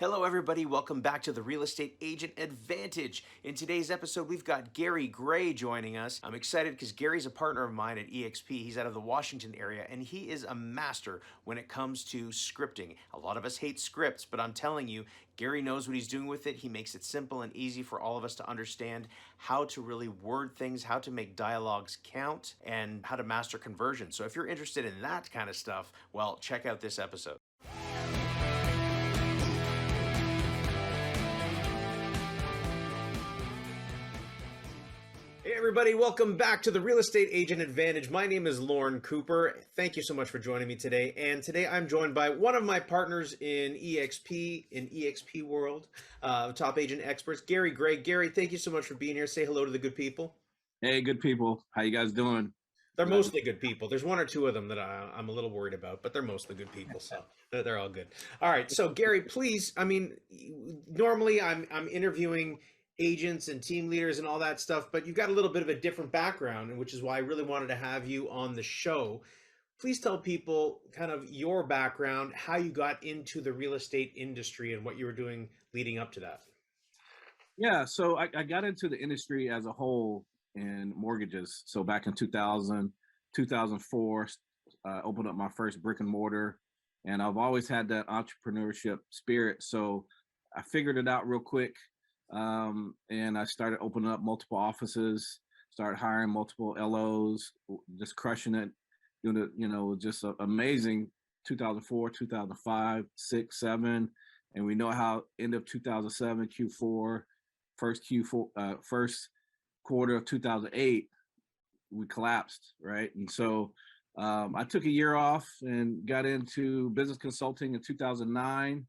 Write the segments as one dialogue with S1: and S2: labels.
S1: Hello, everybody. Welcome back to the Real Estate Agent Advantage. In today's episode, we've got Gary Gray joining us. I'm excited because Gary's a partner of mine at EXP. He's out of the Washington area, and he is a master when it comes to scripting. A lot of us hate scripts, but I'm telling you, Gary knows what he's doing with it. He makes it simple and easy for all of us to understand how to really word things, how to make dialogues count, and how to master conversion. So if you're interested in that kind of stuff, well, check out this episode. Hey everybody, welcome back to the Real Estate Agent Advantage. My name is Lauren Cooper. Thank you so much for joining me today. And today I'm joined by one of my partners in EXP world, top agent experts, Gary Gray. Gary, thank you so much for being here. Say hello to the good people.
S2: Hey, good people. How you guys doing?
S1: They're mostly good people. There's one or two of them that I'm a little worried about, but they're mostly good people, so they're all good. All right, so Gary, please, normally I'm interviewing agents and team leaders and all that stuff, but you've got a little bit of a different background, which is why I really wanted to have you on the show. Please tell people kind of your background, how you got into the real estate industry and what you were doing leading up to that.
S2: Yeah, so I got into the industry as a whole in mortgages. So back in 2000, 2004, opened up my first brick and mortar, and I've always had that entrepreneurship spirit. So I figured it out real quick, and I started opening up multiple offices, started hiring multiple LOs, just crushing it, doing it, just amazing. 2004, 2005, 6, 7, and we know how end of 2007, Q4, first quarter of 2008, we collapsed, right? And so I took a year off and got into business consulting in 2009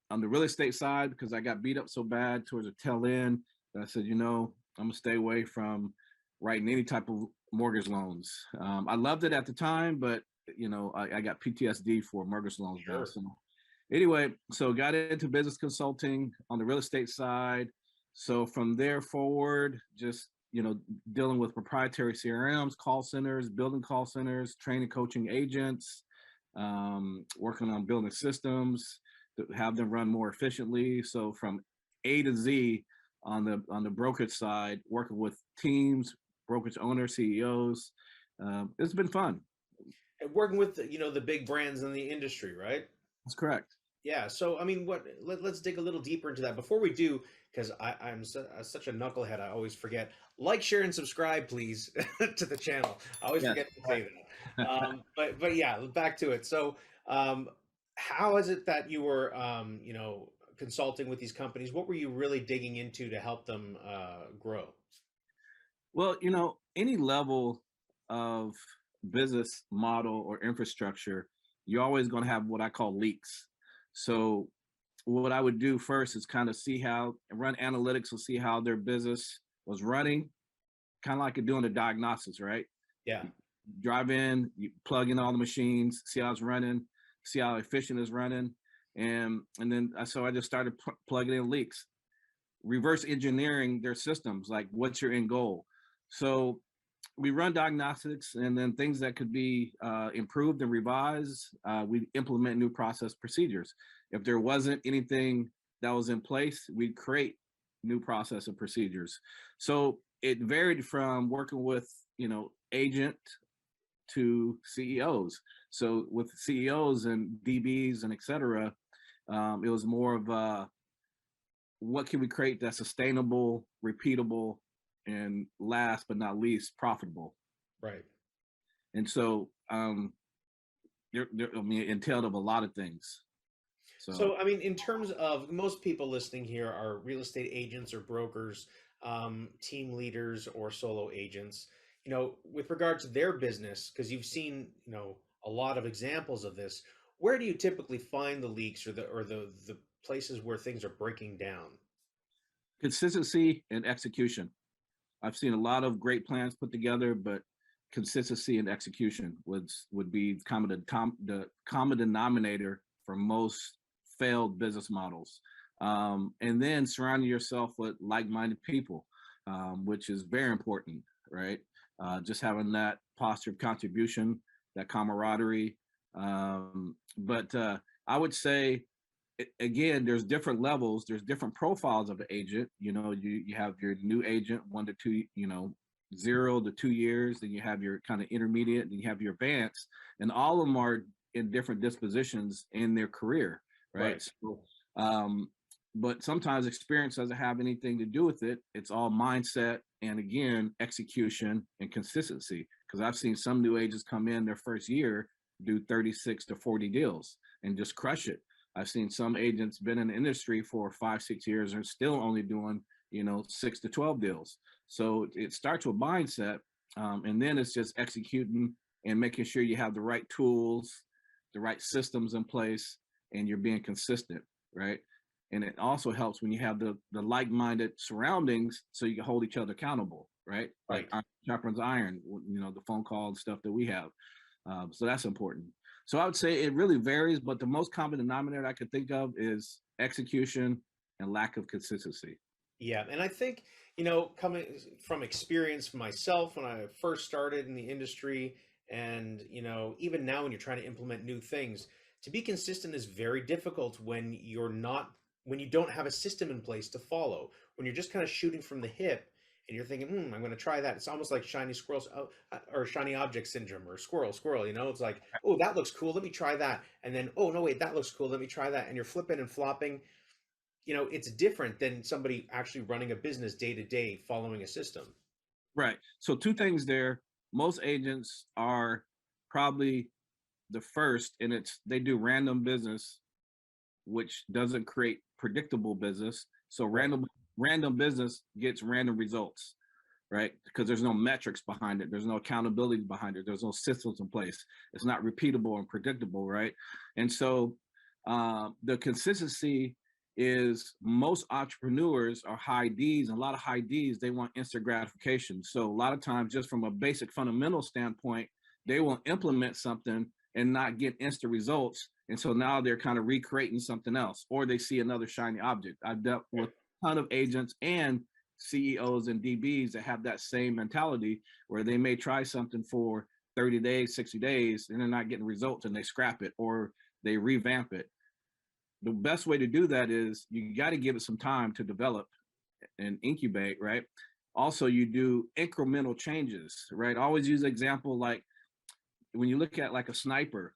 S2: on the real estate side because I got beat up so bad towards the tail end that I said, I'm gonna stay away from writing any type of mortgage loans. I loved it at the time, but I got PTSD for mortgage loans now.
S1: Sure.
S2: So anyway, so got into business consulting on the real estate side. So from there forward, just dealing with proprietary CRMs, call centers, building call centers, training, coaching agents, working on building systems to have them run more efficiently. So from A to Z on the brokerage side, working with teams, brokerage owners, CEOs. It's been fun.
S1: And working with the big brands in the industry, right?
S2: That's correct.
S1: Yeah. So, let's dig a little deeper into that. Before we do, because I'm such a knucklehead, I always forget. Like, share, and subscribe, please, to the channel. I always forget to say that. But yeah, back to it. So, how is it that you were, consulting with these companies? What were you really digging into to help them grow?
S2: Well, any level of business model or infrastructure, you're always going to have what I call leaks. So what I would do first is kind of run analytics to see how their business was running, kind of like doing the diagnostics, right?
S1: Yeah.
S2: You drive in, you plug in all the machines, see how it's running, see how efficient it's running. And then so I just started plugging in leaks, reverse engineering their systems, like what's your end goal? So we run diagnostics, and then things that could be improved and revised, we implement new process procedures. If there wasn't anything that was in place, we'd create new process and procedures. So it varied from working with, agent to CEOs. So with CEOs and DBs and et cetera, it was more of what can we create that's sustainable, repeatable, and last but not least, profitable.
S1: Right.
S2: And so it entailed of a lot of things.
S1: So, in terms of most people listening here are real estate agents or brokers, team leaders or solo agents, with regard to their business, because you've seen, a lot of examples of this, where do you typically find the leaks or the places where things are breaking down?
S2: Consistency and execution. I've seen a lot of great plans put together, but consistency and execution would be the common denominator for most failed business models. And then surrounding yourself with like-minded people, which is very important, right? Just having that posture of contribution, that camaraderie. But I would say again, there's different levels, there's different profiles of an agent. You have your new agent, 1 to 2, 0 to 2 years, then you have your kind of intermediate, then you have your advanced, and all of them are in different dispositions in their career, right?
S1: Right.
S2: So, um, but sometimes experience doesn't have anything to do with it. It's all mindset and, again, execution and consistency. Because I've seen some new agents come in their first year, do 36 to 40 deals and just crush it. I've seen some agents been in the industry for 5, 6 years and still only doing 6 to 12 deals. So it starts with mindset, and then it's just executing and making sure you have the right tools, the right systems in place, and you're being consistent, right? And it also helps when you have the like-minded surroundings, so you can hold each other accountable, right? Like
S1: Right.
S2: sharpens iron, the phone call and stuff that we have. So that's important. So I would say it really varies, but the most common denominator I could think of is execution and lack of consistency.
S1: Yeah, and I think, coming from experience myself when I first started in the industry, and, even now when you're trying to implement new things, to be consistent is very difficult when when you don't have a system in place to follow, when you're just kind of shooting from the hip and you're thinking, I'm going to try that. It's almost like shiny squirrels, or shiny object syndrome, or squirrel, it's like, oh, that looks cool. Let me try that. And then, oh, no, wait, that looks cool. Let me try that. And you're flipping and flopping. It's different than somebody actually running a business day to day following a system.
S2: Right. So two things there. Most agents are probably the first, and it's they do random business, which doesn't create predictable business. So
S1: Right.
S2: random business gets random results, right? Because there's no metrics behind it, there's no accountability behind it, there's no systems in place. It's not repeatable and predictable, right? And so the consistency is most entrepreneurs are high D's, and a lot of high D's, they want instant gratification. So a lot of times, just from a basic fundamental standpoint, they will implement something and not get instant results. And so now they're kind of recreating something else, or they see another shiny object. I've dealt with a ton of agents and CEOs and DBs that have that same mentality where they may try something for 30 days, 60 days, and they're not getting results and they scrap it or they revamp it. The best way to do that is you got to give it some time to develop and incubate, right? Also, you do incremental changes, right? I always use an example like when you look at like a sniper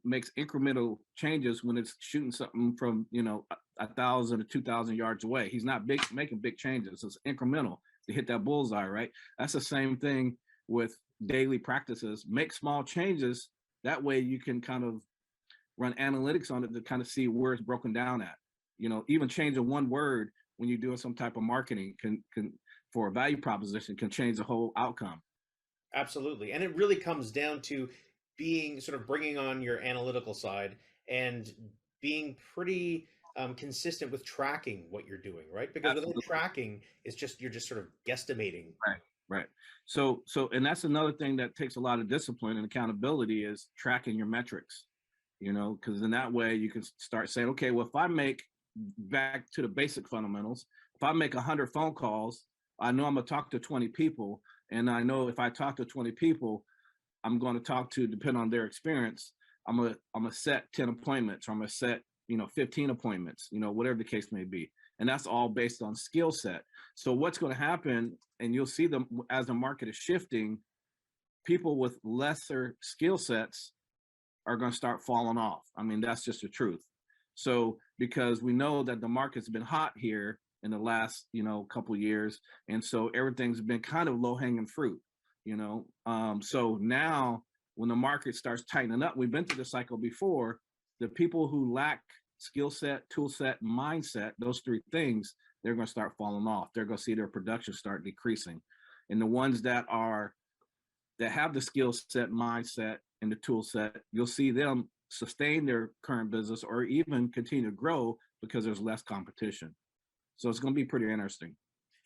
S2: makes incremental changes when it's shooting something from 1,000 to 2,000 yards away. He's not making big changes. It's incremental to hit that bullseye, right? That's the same thing with daily practices. Make small changes. That way you can kind of run analytics on it to kind of see where it's broken down at. Even changing one word when you're doing some type of marketing can for a value proposition can change the whole outcome.
S1: Absolutely. And it really comes down to being sort of bringing on your analytical side and being pretty consistent with tracking what you're doing, right? Because without
S2: Absolutely.
S1: tracking, you're just sort of guesstimating.
S2: Right. Right. So and that's another thing that takes a lot of discipline and accountability is tracking your metrics, because in that way you can start saying, okay, well, if I make back to the basic fundamentals, if I make 100 phone calls, I know I'm going to talk to 20 people. And I know if I talk to 20 people, I'm going to talk to, depending on their experience, I'm gonna set 10 appointments, or I'm gonna set 15 appointments, whatever the case may be, and that's all based on skill set. So what's going to happen, and you'll see them as the market is shifting, people with lesser skill sets are going to start falling off. I mean, that's just the truth. So because we know that the market's been hot here in the last couple of years, and so everything's been kind of low hanging fruit. So now when the market starts tightening up, we've been through the cycle before. The people who lack skill set, tool set, mindset, those three things, they're going to start falling off. They're going to see their production start decreasing, and the ones that have the skill set, mindset, and the tool set, you'll see them sustain their current business or even continue to grow because there's less competition. So it's going to be pretty interesting.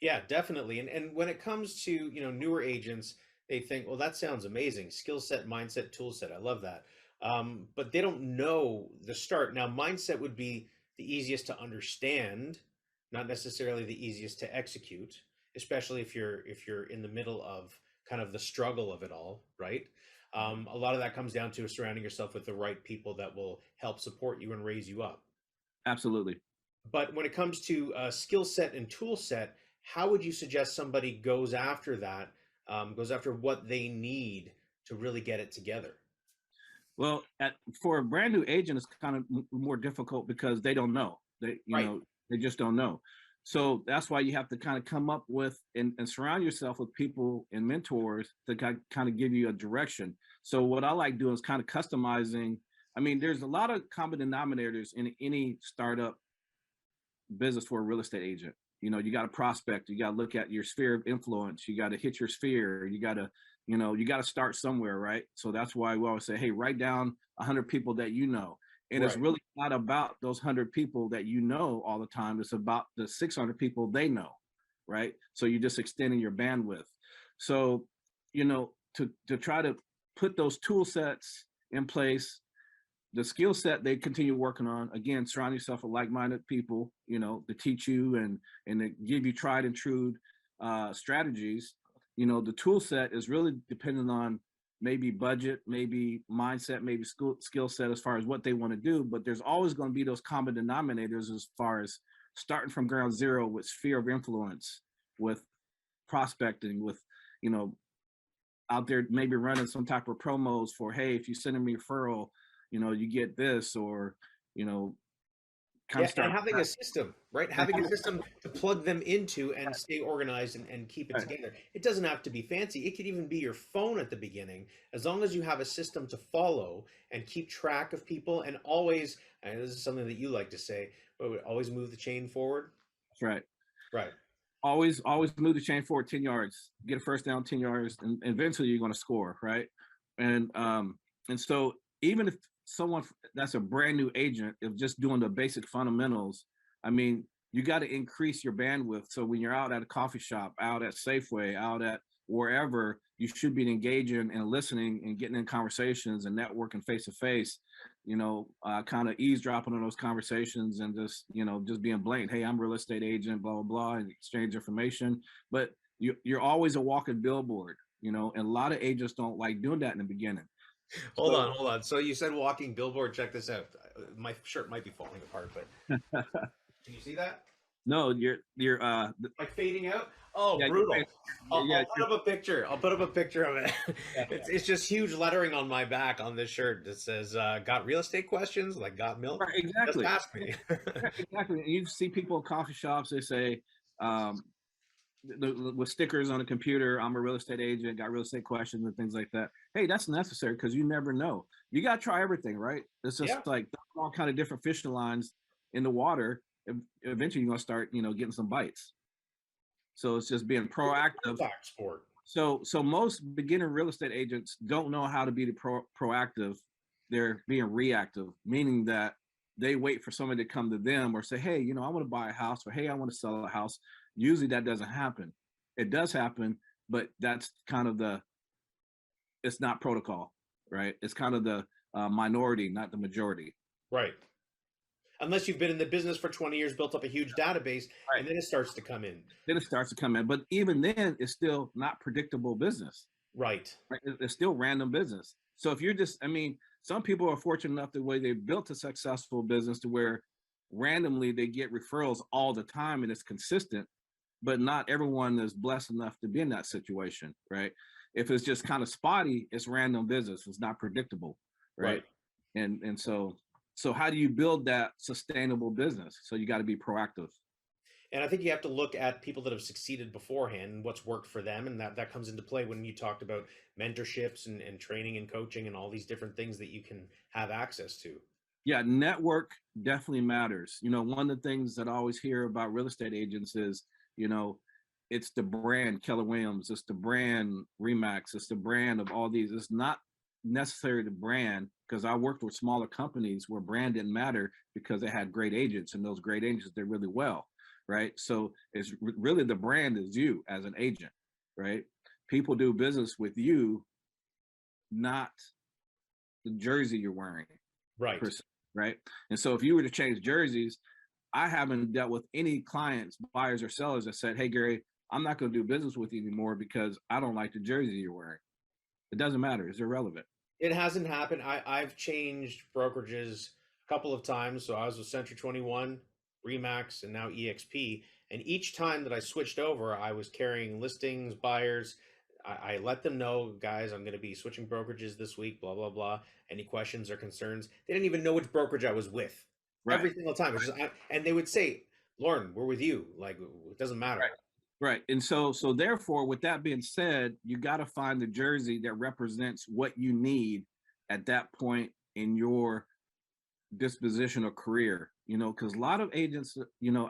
S1: Yeah, definitely. And when it comes to, newer agents, they think, well, that sounds amazing. Skill set, mindset, tool set. I love that. But they don't know the start. Now, mindset would be the easiest to understand, not necessarily the easiest to execute, especially if you're in the middle of kind of the struggle of it all, right? A lot of that comes down to surrounding yourself with the right people that will help support you and raise you up.
S2: Absolutely.
S1: But when it comes to skill set and tool set, how would you suggest somebody goes after that, goes after what they need to really get it together?
S2: Well, for a brand new agent, it's kind of more difficult because they don't know.
S1: Right.
S2: They just don't know. So that's why you have to kind of come up with and surround yourself with people and mentors to kind of give you a direction. So what I like doing is kind of customizing. I mean, there's a lot of common denominators in any startup business for a real estate agent. You got to prospect, you got to look at your sphere of influence, you got to hit your sphere, you got to start somewhere, right? So that's why we always say, hey, write down 100 people that you know. And it's
S1: Right.
S2: really not about those 100 people that you know all the time. It's about the 600 people they know, right? So you're just extending your bandwidth. So, to try to put those tool sets in place, the skill set they continue working on, again, surround yourself with like-minded people, to teach you and to give you tried and true strategies. The tool set is really dependent on maybe budget, maybe mindset, maybe skill set as far as what they want to do, but there's always going to be those common denominators as far as starting from ground zero with sphere of influence, with prospecting, with you know out there maybe running some type of promos for, hey, if you send me a referral, you get this, or you know kind
S1: Yeah,
S2: of
S1: and
S2: start.
S1: having a system, right? Having a system to plug them into and stay organized and keep it
S2: Right,
S1: together. It doesn't have to be fancy. It could even be your phone at the beginning, as long as you have a system to follow and keep track of people and always, and this is something that you like to say, but always move the chain forward.
S2: that's right.
S1: Right.
S2: Always move the chain forward 10 yards, get a first down 10 yards, and eventually you're going to score, right? And so even if someone that's a brand new agent, if just doing the basic fundamentals, I mean, you got to increase your bandwidth. So when you're out at a coffee shop, out at Safeway, out at wherever, you should be engaging and listening and getting in conversations and networking face to face, kind of eavesdropping on those conversations and just being blatant. Hey, I'm a real estate agent, blah, blah, blah, and exchange information. But you're always a walking billboard, and a lot of agents don't like doing that in the beginning.
S1: Hold
S2: So
S1: on, hold on. So you said walking billboard. Check this out. My shirt might be falling apart, but can you see that?
S2: no, you're
S1: Like fading out? Oh,
S2: yeah,
S1: brutal.
S2: yeah,
S1: I'll put up a picture. I'll put up a picture of it.
S2: yeah,
S1: It's just huge lettering on my back on this shirt that says, "Got real estate questions? Like got milk?
S2: right,
S1: Just
S2: exactly.
S1: ask me."
S2: Right, exactly. And you see people in coffee shops, they say, um, with stickers on the computer, I'm a real estate agent, got real estate questions and things like that. Hey, that's necessary because you never know. You got to try everything, right? It's just
S1: Yeah,
S2: like all kind of different fishing lines in the water. Eventually, you're gonna start, getting some bites. So it's just being proactive.
S1: contact sport.
S2: So most beginner real estate agents don't know how to be the proactive. They're being reactive, meaning that they wait for somebody to come to them or say, hey, I want to buy a house, or hey, I want to sell a house. Usually that doesn't happen. It does happen, but that's kind of it's not protocol, right? It's kind of the minority, not the majority.
S1: Right. Unless you've been in the business for 20 years, built up a huge database,
S2: Right.
S1: and then it starts to come in.
S2: Then it starts to come in. But even then, it's still not predictable business.
S1: Right.
S2: Right? It's still random business. So if you're I mean, some people are fortunate enough the way they built a successful business to where randomly they get referrals all the time and it's consistent, but not everyone is blessed enough to be in that situation, right? If it's just kind of spotty, it's random business. It's not predictable, right?
S1: Right.
S2: And so how do you build that sustainable business? So you got to be proactive.
S1: And I think you have to look at people that have succeeded beforehand and what's worked for them. And that comes into play when you talked about mentorships and training and coaching and all these different things that you can have access to.
S2: Yeah, network definitely matters. One of the things that I always hear about real estate agents is, you know, it's the brand Keller Williams, it's the brand ReMax, it's the brand of all these. It's not necessarily the brand, because I worked with smaller companies where brand didn't matter because they had great agents, and those great agents did really well, right? So it's really the brand is you as an agent, right? People do business with you, not the jersey you're wearing,
S1: Right.
S2: right? And so if you were to change jerseys, I haven't dealt with any clients, buyers or sellers that said, hey, Gary, I'm not going to do business with you anymore because I don't like the jersey you're wearing. It doesn't matter. It's irrelevant.
S1: It hasn't happened. I've changed brokerages couple of times. So I was with Century 21, ReMax, and now EXP. And each time that I switched over, I was carrying listings, buyers. I let them know, guys, I'm going to be switching brokerages this week, blah, blah, blah. Any questions or concerns? They didn't even know which brokerage I was with
S2: Right.
S1: every single time. It's just, and they would say, Lauren, we're with you. Like, it doesn't matter.
S2: Right. Right. And so therefore, with that being said, you got to find the jersey that represents what you need at that point in your disposition or career, because a lot of agents,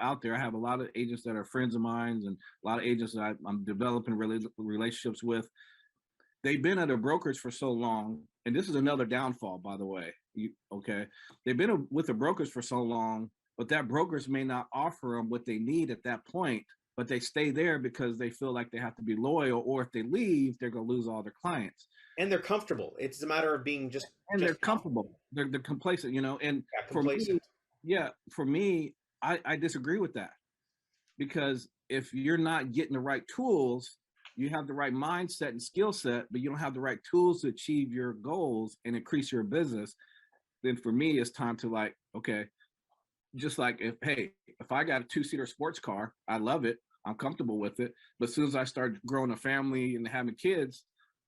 S2: out there, I have a lot of agents that are friends of mine and a lot of agents that I'm developing relationships with. They've been at a brokerage for so long, and this is another downfall, by the way. Okay, they've been with a brokerage for so long, but that brokerage may not offer them what they need at that point. But they stay there because they feel like they have to be loyal, or if they leave, they're going to lose all their clients.
S1: And they're comfortable. It's a matter of being
S2: And they're comfortable. They're complacent, And
S1: yeah,
S2: for me,
S1: complacent.
S2: for me, I disagree with that, because if you're not getting the right tools, you have the right mindset and skill set, but you don't have the right tools to achieve your goals and increase your business, then for me, it's time to, like, okay, just like if I got a two-seater sports car, I love it. I'm comfortable with it. But as soon as I start growing a family and having kids,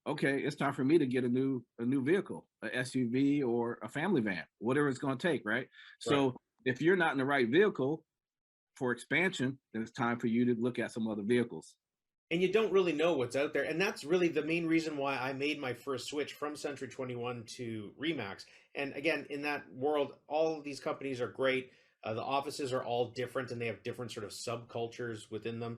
S2: okay, it's time for me to get a new vehicle, a SUV or a family van, whatever it's going to take, right?
S1: Right.
S2: So if you're not in the right vehicle for expansion, then it's time for you to look at some other vehicles.
S1: And you don't really know what's out there. And that's really the main reason why I made my first switch from Century 21 to ReMax. And again, in that world, all of these companies are great. The offices are all different and they have different sort of subcultures within them.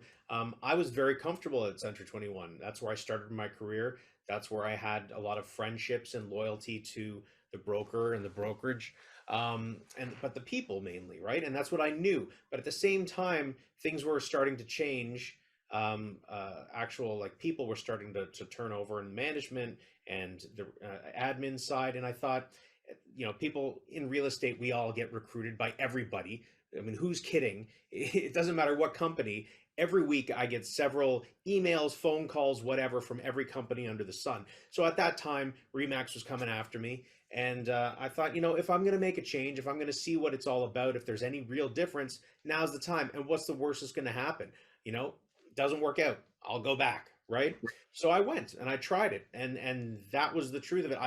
S1: I was very comfortable at Century 21. That's where I started my career. That's where I had a lot of friendships and loyalty to the broker and the brokerage. But the people mainly, right? And that's what I knew. But at the same time, things were starting to change. Actual like people were starting to turn over in management and the admin side. And I thought, people in real estate, we all get recruited by everybody. I mean, who's kidding? It doesn't matter what company. Every week I get several emails, phone calls, whatever, from every company under the sun. So at that time, ReMax was coming after me. And I thought, if I'm going to make a change, if I'm going to see what it's all about, if there's any real difference, now's the time. And what's the worst that's going to happen? Doesn't work out, I'll go back, right? So I went and I tried it, and that was the truth of it.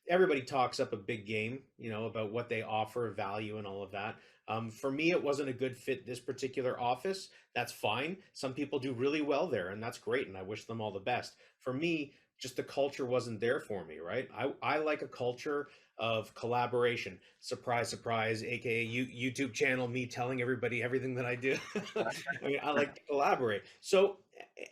S1: Everybody talks up a big game, about what they offer, value, and all of that. For me, it wasn't a good fit, this particular office. That's fine. Some people do really well there, and that's great, and I wish them all the best. For me, just the culture wasn't there for me, right? I like a culture of collaboration. Surprise, surprise, aka YouTube channel, me telling everybody everything that I do. I mean, I like to collaborate. So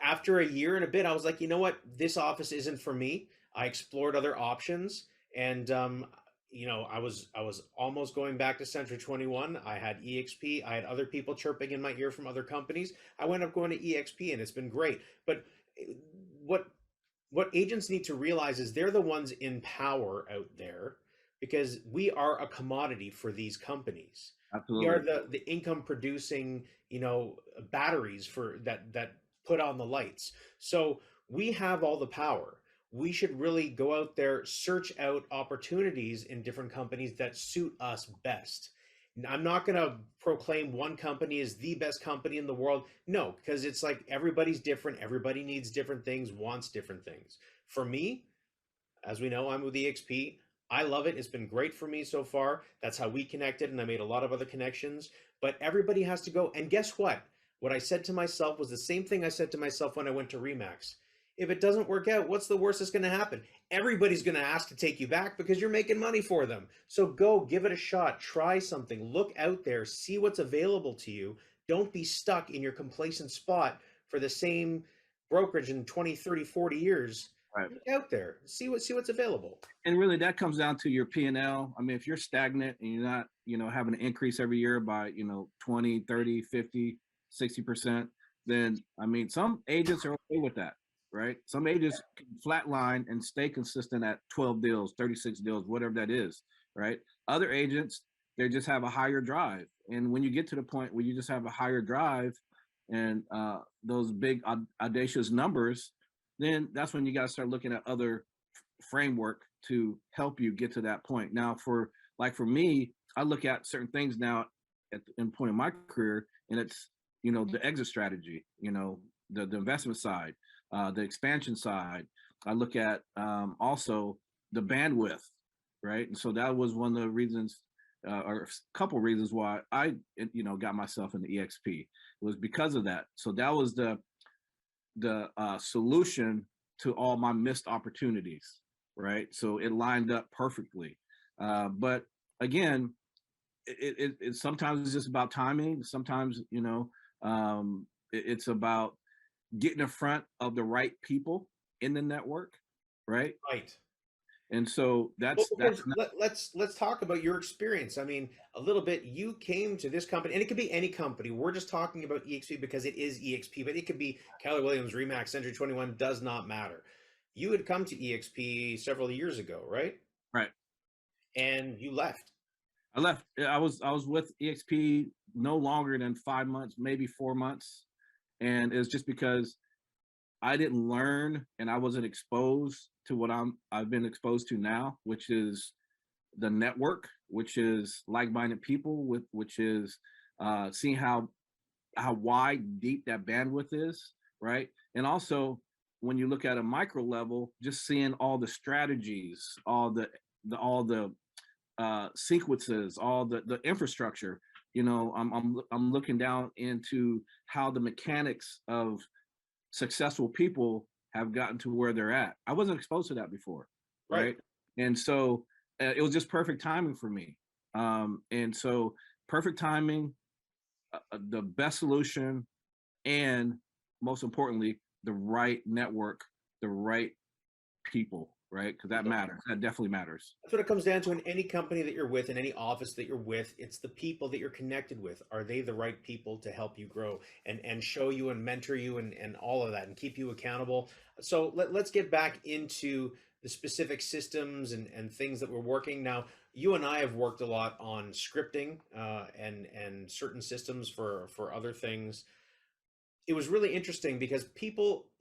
S1: after a year and a bit, I was like, you know what? This office isn't for me. I explored other options, and I was almost going back to Century 21. I had EXP. I had other people chirping in my ear from other companies. I went up going to EXP, and it's been great. But what agents need to realize is they're the ones in power out there, because we are a commodity for these companies.
S2: Absolutely.
S1: We are the income producing, batteries for that put on the lights. So we have all the power. We should really go out there, search out opportunities in different companies that suit us best. I'm not going to proclaim one company is the best company in the world. No, because it's like everybody's different. Everybody needs different things, wants different things. For me, as we know, I'm with EXP. I love it. It's been great for me so far. That's how we connected, and I made a lot of other connections. But everybody has to go. And guess what? What I said to myself was the same thing I said to myself when I went to ReMax. If it doesn't work out, what's the worst that's going to happen? Everybody's going to ask to take you back because you're making money for them. So go, give it a shot, try something, look out there, see what's available to you. Don't be stuck in your complacent spot for the same brokerage in 20, 30, 40 years.
S2: Right.
S1: Look out there, see what's available.
S2: And really, that comes down to your P&L. I mean, if you're stagnant and you're not, having an increase every year by, 20, 30, 50, 60%, then, I mean, some agents are okay with that, right? Some agents can flatline and stay consistent at 12 deals, 36 deals, whatever that is, right? Other agents, they just have a higher drive. And when you get to the point where you just have a higher drive and those big audacious numbers, then that's when you got to start looking at other framework to help you get to that point. Now, for like for me, I look at certain things now at the end point of my career, and it's, the exit strategy, the investment side, the expansion side. I look at also the bandwidth, right? And so that was one of the reasons, or a couple reasons why I, got myself into EXP. It was because of that. So that was the solution to all my missed opportunities, right? So it lined up perfectly. But again, it sometimes it's just about timing. Sometimes, it's about getting in front of the right people in the network, right?
S1: Right.
S2: And so
S1: Well,
S2: that's
S1: because let's talk about your experience. I mean, a little bit. You came to this company, and it could be any company. We're just talking about EXP because it is EXP, but it could be Keller Williams, ReMax, Century 21. Does not matter. You had come to EXP several years ago, right?
S2: right.
S1: And you left.
S2: I left. I was with EXP no longer than 5 months, maybe 4 months, and it's just because I didn't learn and I wasn't exposed to what I've been exposed to now, which is the network, which is like-minded people, which is seeing how wide, deep that bandwidth is, right? And also when you look at a micro level, just seeing all the strategies, all the sequences, all the infrastructure. I'm looking down into how the mechanics of successful people have gotten to where they're at. I wasn't exposed to that before,
S1: Right.
S2: right? And so it was just perfect timing for me. And so perfect timing, the best solution, and most importantly, the right network, the right people, right? Because that matters. That definitely matters.
S1: That's what it comes down to in any company that you're with, in any office that you're with. It's the people that you're connected with. Are they the right people to help you grow and show you and mentor you and all of that and keep you accountable? So let's get back into the specific systems and things that we're working. Now, you and I have worked a lot on scripting and certain systems for other things. It was really interesting because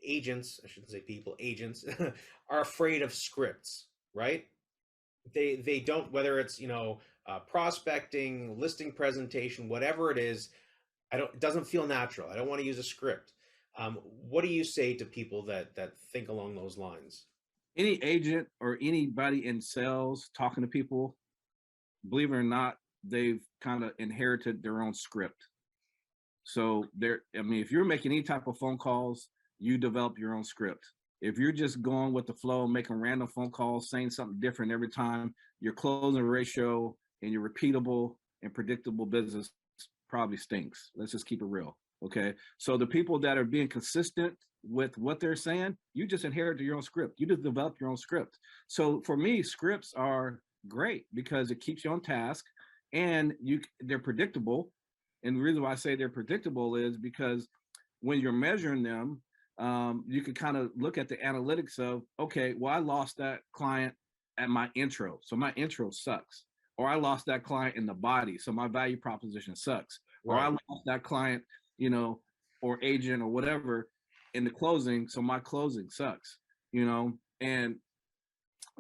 S1: agents, I shouldn't say people, agents, are afraid of scripts, right? They don't, whether it's prospecting, listing presentation, whatever it is. It doesn't feel natural. I don't want to use a script. What do you say to people that think along those lines?
S2: Any agent or anybody in sales talking to people, believe it or not, they've kind of inherited their own script. So if you're making any type of phone calls, you develop your own script. If you're just going with the flow, making random phone calls, saying something different every time, your closing ratio and your repeatable and predictable business probably stinks. Let's just keep it real. Okay. So the people that are being consistent with what they're saying, you just inherit your own script. You just develop your own script. So for me, scripts are great because it keeps you on task and they're predictable. And the reason why I say they're predictable is because when you're measuring them, you can kind of look at the analytics of, okay, well, I lost that client at my intro, so my intro sucks. Or I lost that client in the body, so my value proposition sucks. Or I lost that client, or agent or whatever in the closing, so my closing sucks, And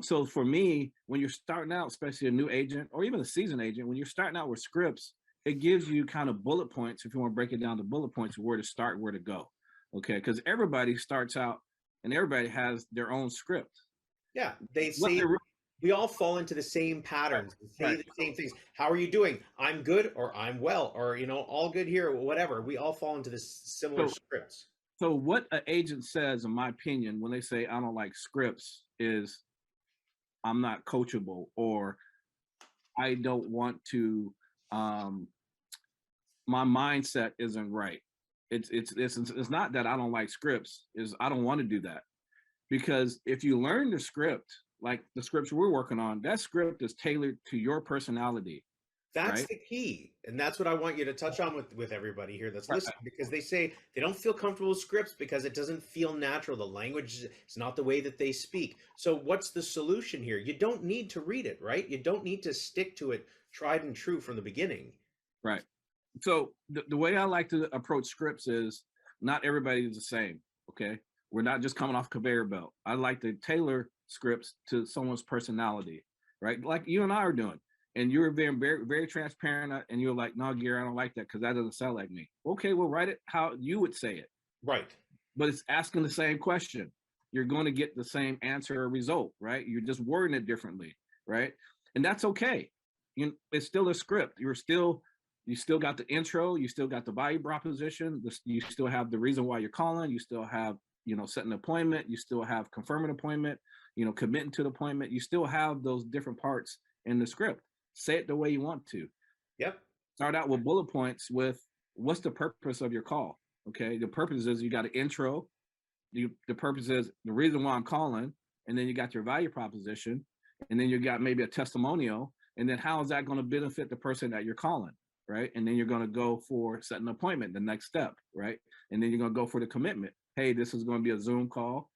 S2: so for me, when you're starting out, especially a new agent or even a seasoned agent, when you're starting out with scripts, it gives you kind of bullet points, if you want to break it down to bullet points, where to start, where to go. Okay, because everybody starts out and everybody has their own script.
S1: Yeah, they say we all fall into the same patterns, say the same things. How are you doing? I'm good, or I'm well, or all good here, or whatever. We all fall into this similar scripts.
S2: So what an agent says, in my opinion, when they say I don't like scripts, is I'm not coachable, or I don't want to. My mindset isn't right. It's not that I don't like scripts. Is I don't want to do that, because if you learn the script, like the scripts we're working on, that script is tailored to your personality.
S1: That's
S2: Right?
S1: the key. And that's what I want you to touch on with everybody here that's listening, because they say they don't feel comfortable with scripts because it doesn't feel natural. The language is not the way that they speak. So what's the solution here? You don't need to read it, right? You don't need to stick to it tried and true from the beginning.
S2: Right. So the way I like to approach scripts is not everybody is the same. Okay. We're not just coming off conveyor belt. I like to tailor scripts to someone's personality, right? Like you and I are doing. and you were being very, very transparent, and you're like, no, Gary, I don't like that because that doesn't sound like me. Okay, well, write it how you would say it.
S1: Right.
S2: But it's asking the same question. You're going to get the same answer or result, right? You're just wording it differently, right? And that's okay. It's still a script. You still got the intro, you still got the value proposition, you still have the reason why you're calling, you still have, setting an appointment, you still have confirming an appointment, committing to the appointment. You still have those different parts in the script. Say it the way you want to.
S1: Yep.
S2: Start out with bullet points with what's the purpose of your call. Okay, the purpose is you got an intro. The purpose is the reason why I'm calling, and then you got your value proposition, and then you got maybe a testimonial, and then how is that going to benefit the person that you're calling, right? And then you're going to go for setting an appointment, the next step, right? And then you're going to go for the commitment. Hey, this is going to be a Zoom call.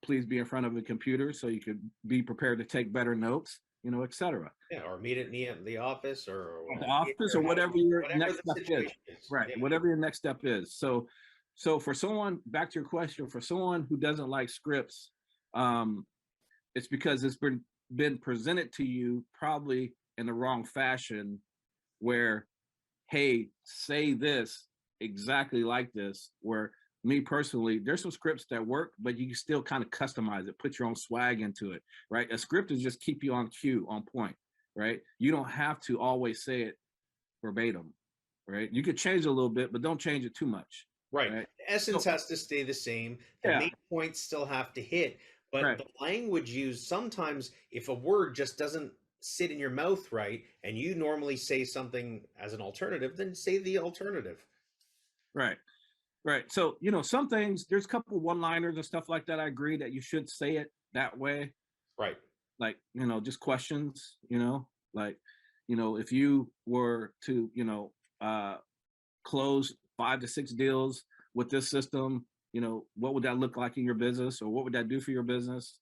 S2: Please be in front of a computer so you could be prepared to take better notes, et cetera.
S1: Yeah, or meet at the office or
S2: the office or whatever your next step is. Right,
S1: yeah.
S2: Whatever your next step is. So for someone, back to your question, for someone who doesn't like scripts, it's because it's been presented to you probably in the wrong fashion, where, hey, say this exactly like this, where me personally, there's some scripts that work, but you can still kind of customize it, put your own swag into it, right? A script is just keep you on cue, on point, right? You don't have to always say it verbatim, right? You could change it a little bit, but don't change it too much.
S1: Right. The essence has to stay the same. The main points still have to hit, but the language used, sometimes if a word just doesn't sit in your mouth right, and you normally say something as an alternative, then say the alternative.
S2: Right. So, some things, there's a couple one-liners and stuff like that. I agree that you should say it that way.
S1: Right.
S2: Like, just questions, like, if you were to, close 5 to 6 deals with this system, what would that look like in your business, or what would that do for your business?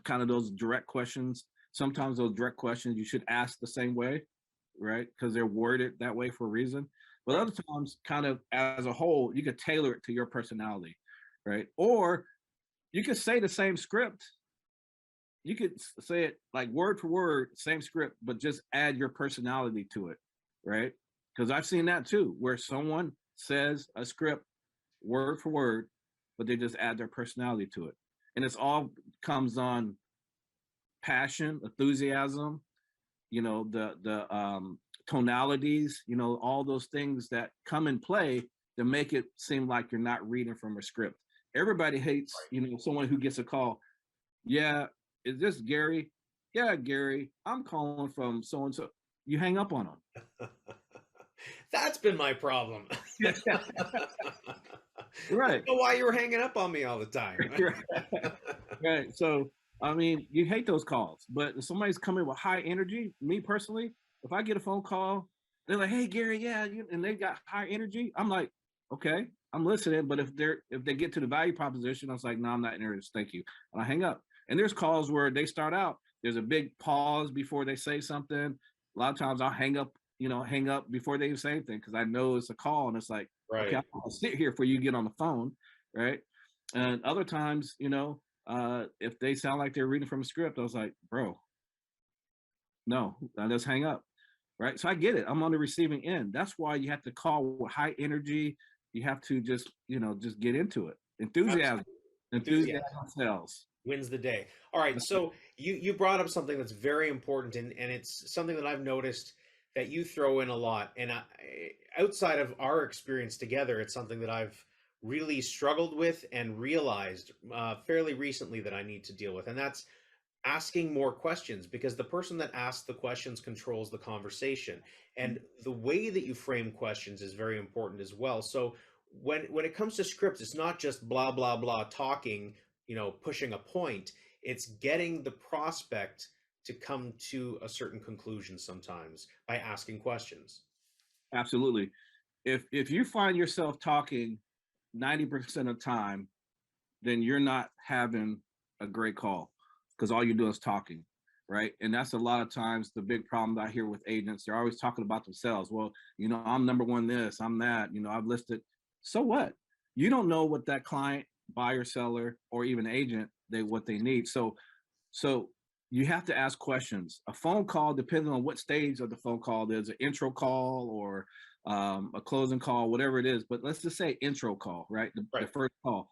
S2: Kind of those direct questions. Sometimes those direct questions you should ask the same way, right? Because they're worded that way for a reason. But other times, kind of as a whole, you could tailor it to your personality, right? Or you could say the same script. You could say it like word for word, same script, but just add your personality to it, right? Because I've seen that too, where someone says a script word for word, but they just add their personality to it. And it's all comes on passion, enthusiasm, the tonalities, all those things that come in play to make it seem like you're not reading from a script. Everybody hates, someone who gets a call. Yeah, is this Gary? Yeah, Gary, I'm calling from so-and-so. You hang up on them.
S1: That's been my problem.
S2: Right.
S1: I don't know why you were hanging up on me all the time.
S2: Right. So, I mean, you hate those calls, but if somebody's coming with high energy, me personally, if I get a phone call, they're like, hey, Gary, yeah, and they got high energy, I'm like, okay, I'm listening. But if they get to the value proposition, I was like, no, I'm not interested. Thank you. And I hang up. And there's calls where they start out, there's a big pause before they say something. A lot of times I'll hang up before they even say anything, because I know it's a call, and it's like, okay, I'll sit here for you to get on the phone, right? And other times, if they sound like they're reading from a script, I was like, bro, no, I just hang up, right? So I get it. I'm on the receiving end. That's why you have to call with high energy. You have to just get into it. Enthusiasm sells.
S1: Wins the day. All right. So you brought up something that's very important, and it's something that I've noticed that you throw in a lot. And outside of our experience together, it's something that I've really struggled with and realized fairly recently that I need to deal with. And that's asking more questions, because the person that asks the questions controls the conversation. And the way that you frame questions is very important as well. So when it comes to scripts, it's not just blah, blah, blah talking, pushing a point. It's getting the prospect to come to a certain conclusion sometimes by asking questions.
S2: Absolutely. If you find yourself talking 90% of the time, then you're not having a great call, because all you're doing is talking, right? And that's a lot of times the big problem that I hear with agents. They're always talking about themselves. Well, I'm number one this, I'm that, I've listed. So what? You don't know what that client, buyer, seller, or even agent, what they need. So you have to ask questions. A phone call, depending on what stage of the phone call, there's an intro call or a closing call, whatever it is. But let's just say intro call, right? The
S1: Right.
S2: first call.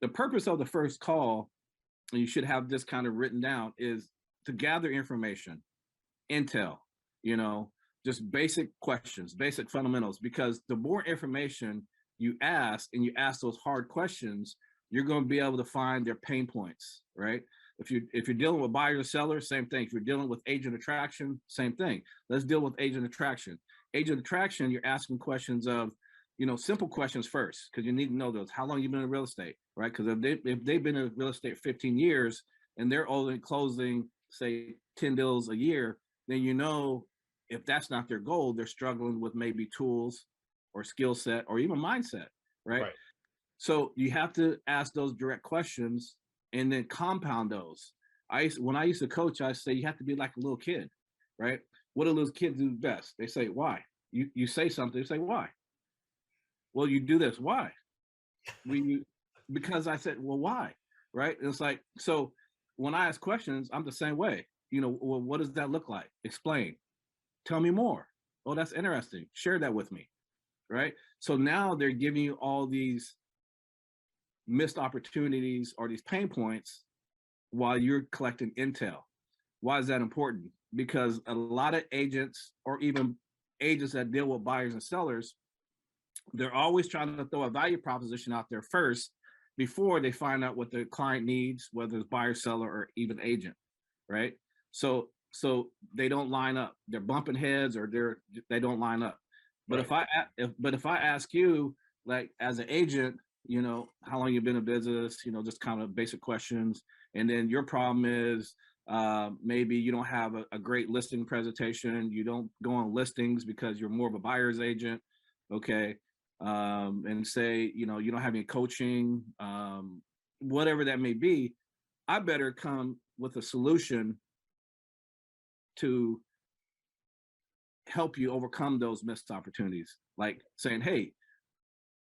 S2: The purpose of the first call, and you should have this kind of written down, is to gather information, intel, you know, just basic questions, basic fundamentals. Because the more information you ask and you ask those hard questions, you're going to be able to find their pain points, right? If you're dealing with buyers or sellers, same thing. If you're dealing with agent attraction, same thing. Let's deal with agent attraction. Agent attraction, you're asking questions of, you know, simple questions first, because you need to know those. How long you been in real estate, right? Because if they've been in real estate 15 years and they're only closing, say, 10 deals a year, then you know if that's not their goal, they're struggling with maybe tools or skill set or even mindset, right?
S1: Right.
S2: So you have to ask those direct questions and then compound those. When I used to coach, I say you have to be like a little kid, right? What do little kids do best? They say why. You say something, they say why. Well, you do this, why? Because I said, well, why, right? And it's like, so when I ask questions, I'm the same way. You know, well, what does that look like? Explain. Tell me more. Oh, that's interesting. Share that with me, right? So now they're giving you all these missed opportunities or these pain points while you're collecting intel. Why is that important? Because a lot of agents or even agents that deal with buyers and sellers, they're always trying to throw a value proposition out there first before they find out what the client needs, whether it's buyer, seller, or even agent, right? So they don't line up. They're bumping heads or they don't line up. But
S1: Right.
S2: if I ask you, like, as an agent, you know, how long you've been in business, you know, just kind of basic questions, and then your problem is maybe you don't have a great listing presentation, you don't go on listings because you're more of a buyer's agent, okay, and say, you know, you don't have any coaching, whatever that may be, I better come with a solution to help you overcome those missed opportunities, like saying, hey,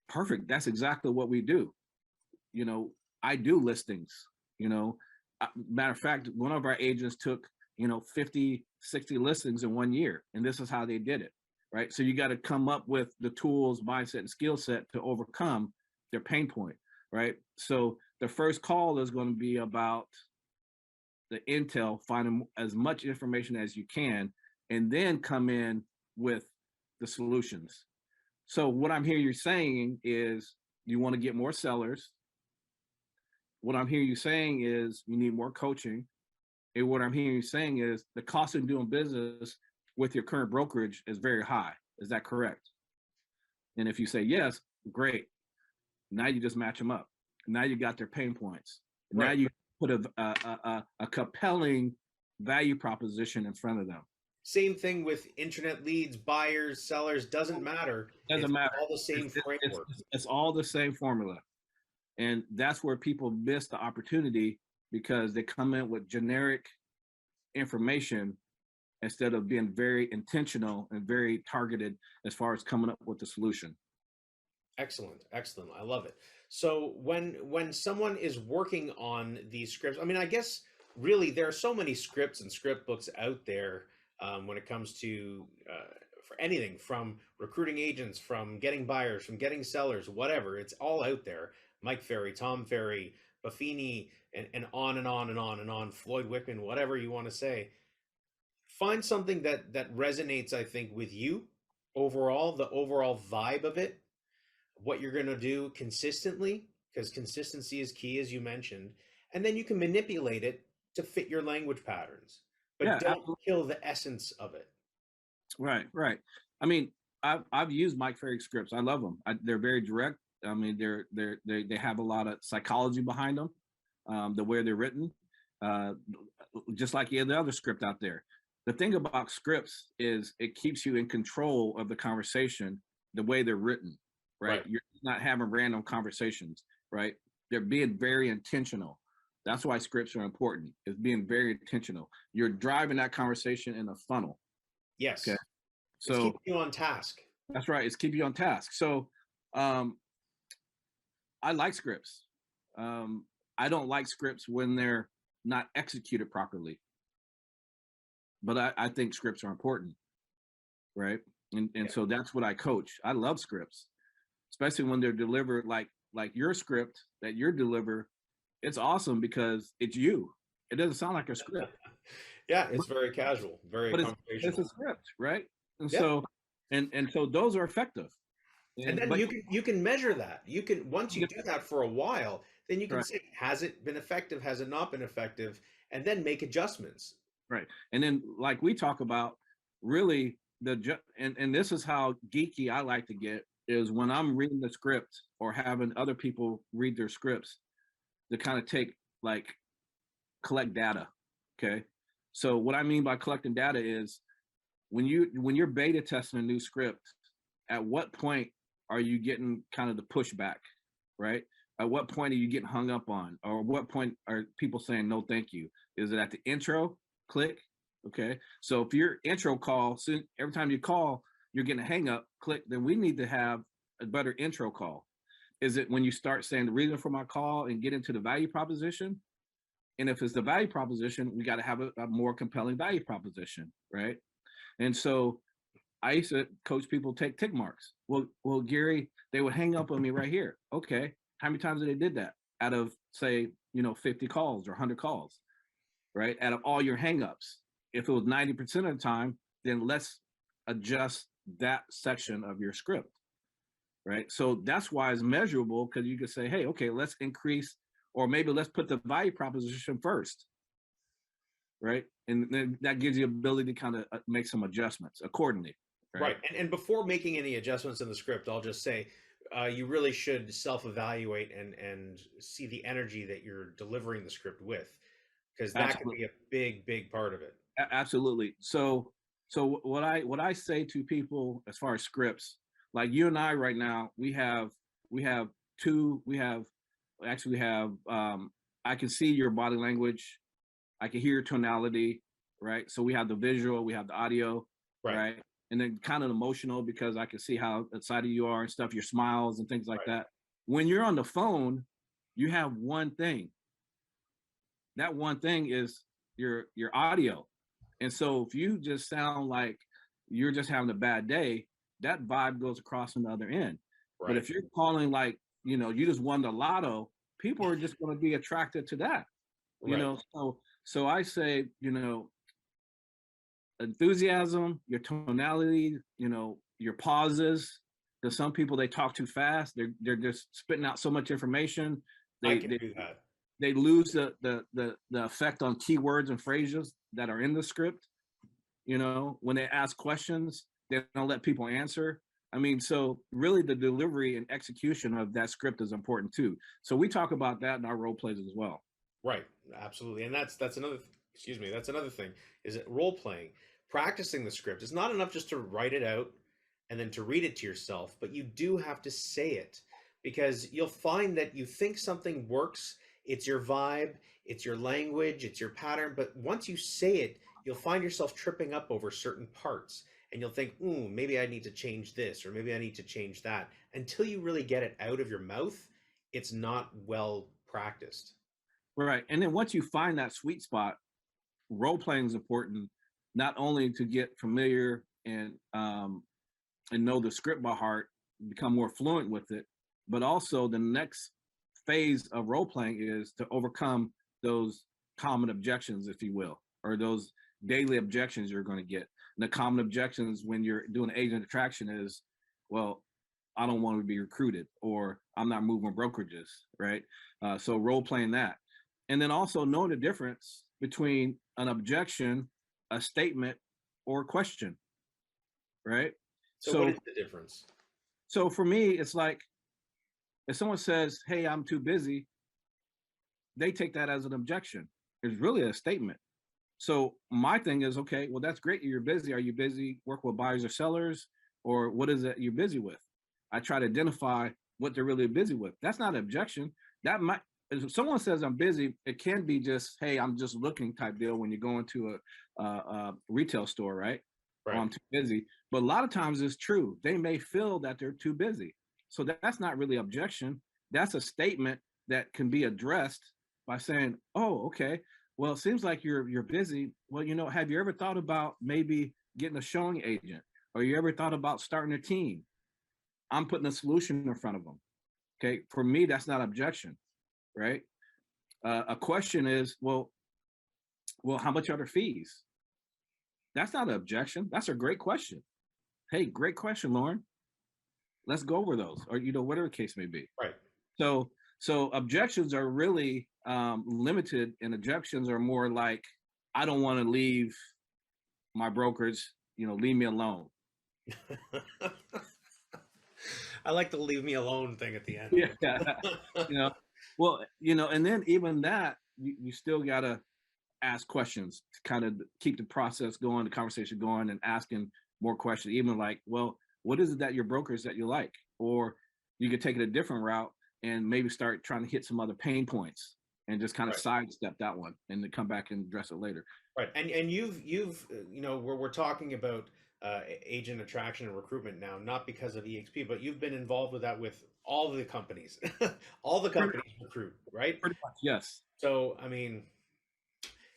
S2: perfect, that's exactly what we do. You know, I do listings, you know. Matter of fact, one of our agents took, you know, 50, 60 listings in 1 year, and this is how they did it, right? So you got to come up with the tools, mindset, and skill set to overcome their pain point, right? So the first call is going to be about the intel, finding as much information as you can, and then come in with the solutions. So what I'm hearing you saying is you want to get more sellers. What I'm hearing you saying is you need more coaching. And what I'm hearing you saying is the cost of doing business with your current brokerage is very high. Is that correct? And if you say yes, great. Now you just match them up. Now you got their pain points. Now
S1: Right.
S2: you put a compelling value proposition in front of them.
S1: Same thing with internet leads, buyers, sellers, doesn't matter.
S2: Doesn't
S1: It's
S2: matter.
S1: all the same framework.
S2: It's all the same formula. And that's where people miss the opportunity because they come in with generic information instead of being very intentional and very targeted as far as coming up with the solution.
S1: Excellent, excellent. I love it. So when someone is working on these scripts, I mean, I guess really there are so many scripts and script books out there when it comes to for anything from recruiting agents, from getting buyers, from getting sellers, whatever. It's all out there. Mike Ferry, Tom Ferry, Buffini, and on and on and on and on. Floyd Wickman, whatever you want to say. Find something that resonates, I think, with you overall, the overall vibe of it, what you're going to do consistently, because consistency is key, as you mentioned, and then you can manipulate it to fit your language patterns, but
S2: Yeah,
S1: don't
S2: absolutely.
S1: kill the essence of it.
S2: Right, right. I mean, I've used Mike Ferry scripts. I love them. They're very direct. I mean, they have a lot of psychology behind them, the way they're written, uh, just like any other script out there. The thing about scripts is it keeps you in control of the conversation the way they're written, right?
S1: Right.
S2: You're not having random conversations, right? They're being very intentional. That's why scripts are important. Is being very intentional. You're driving that conversation in a funnel. Okay.
S1: Yes. It's
S2: So
S1: keeping you on task.
S2: that's right. It's keep you on task. So um, I like scripts. I don't like scripts when they're not executed properly. But I think scripts are important, right? And so that's what I coach. I love scripts, especially when they're delivered like your script that you're deliver. It's awesome because it's you. It doesn't sound like a script,
S1: Yeah, it's very casual, very
S2: but it's
S1: conversational.
S2: a script, right? And
S1: Yeah.
S2: so so those are effective.
S1: And
S2: And
S1: then
S2: but
S1: you can measure that. You can, once you
S2: yeah,
S1: do that for a while, then you can
S2: right,
S1: say, has it been effective? Has it not been effective? And then make adjustments.
S2: right. And then like we talk about, really and this is how geeky I like to get is when I'm reading the script or having other people read their scripts to kind of take like collect data. Okay. So what I mean by collecting data is when you're beta testing a new script, at what point are you getting kind of the pushback, right? At what point are you getting hung up on? Or what point are people saying no thank you? Is it at the intro? Click. Okay. So if your intro call, so every time you call, you're getting a hang up, click, then we need to have a better intro call. Is it when you start saying the reason for my call and get into the value proposition? And if it's the value proposition, we got to have a more compelling value proposition, right? And so I used to coach people take tick marks. Well, Gary, they would hang up on me right here. Okay, how many times did they did that? Out of say, 50 calls or 100 calls, right? Out of all your hangups, if it was 90% of the time, then let's adjust that section of your script, right? So that's why it's measurable because you could say, hey, okay, let's increase, or maybe let's put the value proposition first, right? And then that gives you ability to kind of make some adjustments accordingly, right?
S1: Right. And before making any adjustments in the script, I'll just say you really should self-evaluate and see the energy that you're delivering the script with, because that could
S2: Absolutely.
S1: be a big, big part of it.
S2: Absolutely. So what I say to people as far as scripts, like you and I right now, we have two, we have actually we have I can see your body language, I can hear your tonality, right? So we have the visual, we have the audio,
S1: Right.
S2: right? And then kind of emotional because I can see how excited you are and stuff, your smiles and things like
S1: Right.
S2: that. When you're on the phone, you have one thing. That one thing is your audio. And so if you just sound like you're just having a bad day, that vibe goes across on the other end. But
S1: Right.
S2: if you're calling like, you just won the lotto, people are just going to be attracted to that. You
S1: Right.
S2: know, so I say, enthusiasm, your tonality, your pauses. Because some people they talk too fast. They're just spitting out so much information.
S1: I
S2: They
S1: can
S2: they
S1: do that.
S2: they lose the effect on keywords and phrases that are in the script. When they ask questions, they don't let people answer. I mean, so really the delivery and execution of that script is important too. So we talk about that in our role plays as well.
S1: Right. Absolutely. And that's another excuse me, that's another thing, is that role playing, practicing the script. It's not enough just to write it out and then to read it to yourself, but you do have to say it, because you'll find that you think something works, it's your vibe, it's your language, it's your pattern, but once you say it, you'll find yourself tripping up over certain parts, and you'll think, "Ooh, maybe I need to change this, or maybe I need to change that." Until you really get it out of your mouth, it's not well practiced.
S2: Right. And then once you find that sweet spot, role playing is important, not only to get familiar and know the script by heart, become more fluent with it, but also the next phase of role playing is to overcome those common objections, if you will, or those daily objections you're going to get. And the common objections when you're doing agent attraction is, well, I don't want to be recruited, or I'm not moving brokerages, right? So role playing that. And then also knowing the difference between an objection, a statement, or a question, right?
S1: So what
S2: So
S1: is the difference?
S2: so for me, it's like if someone says, "Hey, I'm too busy," they take that as an objection. It's really a statement. So my thing is, okay, well, that's great. You're busy. Are you busy working with buyers or sellers, or what is it you're busy with? I try to identify what they're really busy with. That's not an objection. That might, if someone says I'm busy, it can be just, hey, I'm just looking type deal when you go into a retail store, right? Oh,
S1: Right.
S2: I'm too busy. But a lot of times it's true. They may feel that they're too busy. So that's not really objection. That's a statement that can be addressed by saying, oh, okay. Well, it seems like you're busy. Well, have you ever thought about maybe getting a showing agent, or you ever thought about starting a team? I'm putting a solution in front of them. Okay, for me, that's not objection, right? A question is, well, how much are their fees? That's not an objection. That's a great question. Hey, great question, Lauren. Let's go over those, or whatever the case may be.
S1: Right.
S2: So objections are really limited, and objections are more like, I don't want to leave my brokerage. Leave me alone.
S1: I like the leave me alone thing at the end.
S2: Yeah, well, and then even that, you still gotta ask questions to kind of keep the process going, the conversation going, and asking more questions. Even like, well, what is it that your brokers that you like? Or you could take it a different route and maybe start trying to hit some other pain points and just kind of sidestep that one and then come back and address it later.
S1: Right. And you've we're talking about agent attraction and recruitment now, not because of EXP, but you've been involved with that with all the companies. All the companies recruit, right?
S2: Pretty much, yes.
S1: So I mean,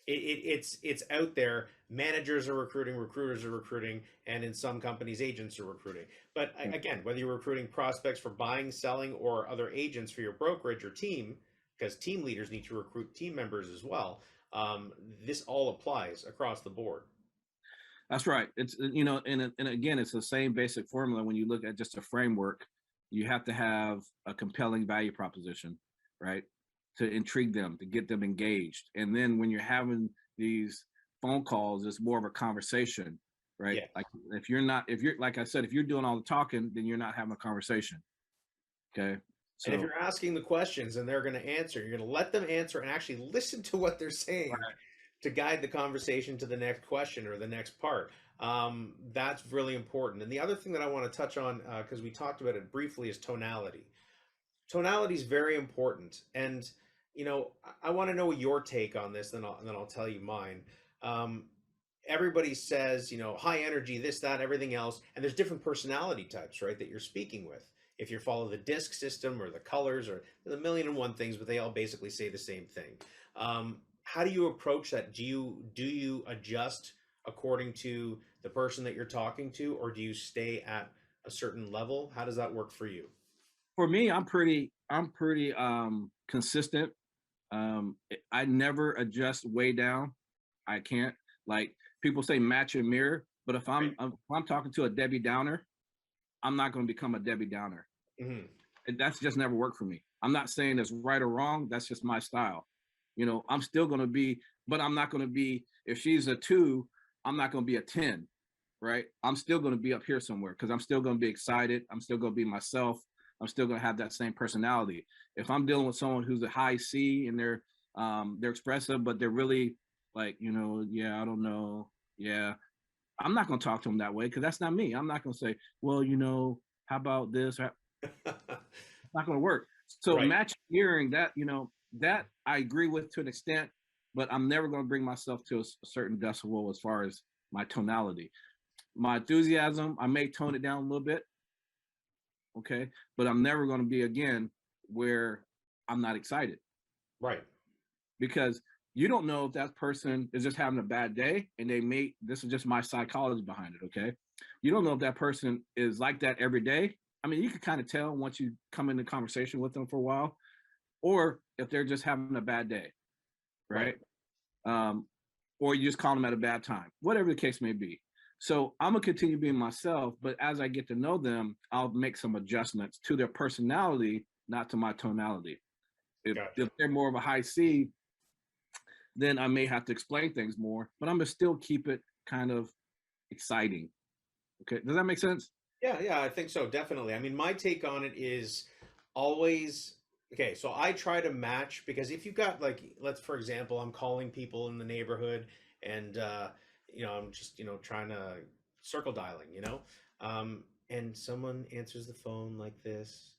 S1: it's out there. Managers are recruiting, recruiters are recruiting, and in some companies, agents are recruiting. But again, whether you're recruiting prospects for buying, selling, or other agents for your brokerage or team, because team leaders need to recruit team members as well. This all applies across the board.
S2: That's right. It's and again, it's the same basic formula. When you look at just a framework, you have to have a compelling value proposition, right? To intrigue them, to get them engaged. And then when you're having these phone calls, it's more of a conversation, right?
S1: Yeah.
S2: Like if you're like I said, if you're doing all the talking, then you're not having a conversation. Okay. So,
S1: and if you're asking the questions and they're going to answer, you're going to let them answer and actually listen to what they're saying, right, to guide the conversation to the next question or the next part. That's really important. And the other thing that I want to touch on, because we talked about it briefly, is tonality. Tonality is very important. And, I want to know your take on this, and then I'll tell you mine. Everybody says, high energy, this, that, everything else. And there's different personality types, right, that you're speaking with. If you follow the disc system or the colors, or there's a million and one things, but they all basically say the same thing. How do you approach that? Do you adjust according to the person that you're talking to, or do you stay at a certain level? How does that work for you?
S2: For me, I'm pretty consistent. I never adjust way down. I can't. Like people say match and mirror, but if I'm talking to a Debbie Downer, I'm not going to become a Debbie Downer. Mm-hmm. That's just never worked for me. I'm not saying it's right or wrong. That's just my style. I'm still going to be, but I'm not going to be, if she's a 2, I'm not going to be a 10, right? I'm still going to be up here somewhere because I'm still going to be excited. I'm still going to be myself. I'm still going to have that same personality. If I'm dealing with someone who's a high C and they're expressive, but they're really like, yeah, I don't know. Yeah. I'm not going to talk to them that way because that's not me. I'm not going to say, well, how about this? It's not going to work. So match hearing that, that I agree with to an extent, but I'm never going to bring myself to a certain decibel as far as my tonality. My enthusiasm, I may tone it down a little bit. Okay. But I'm never going to be again where I'm not excited.
S1: Right.
S2: Because you don't know if that person is just having a bad day and this is just my psychology behind it. Okay. You don't know if that person is like that every day. I mean, you can kind of tell once you come into conversation with them for a while, or if they're just having a bad day. Right. Or you just call them at a bad time, whatever the case may be. So I'm going to continue being myself, but as I get to know them, I'll make some adjustments to their personality, not to my tonality. If they're more of a high C, then I may have to explain things more, but I'm going to still keep it kind of exciting. Okay. Does that make sense?
S1: Yeah, I think so. Definitely. I mean, my take on it is always, okay, so I try to match, because if you've got for example, I'm calling people in the neighborhood and, I'm just, trying to circle dialing, and someone answers the phone like this.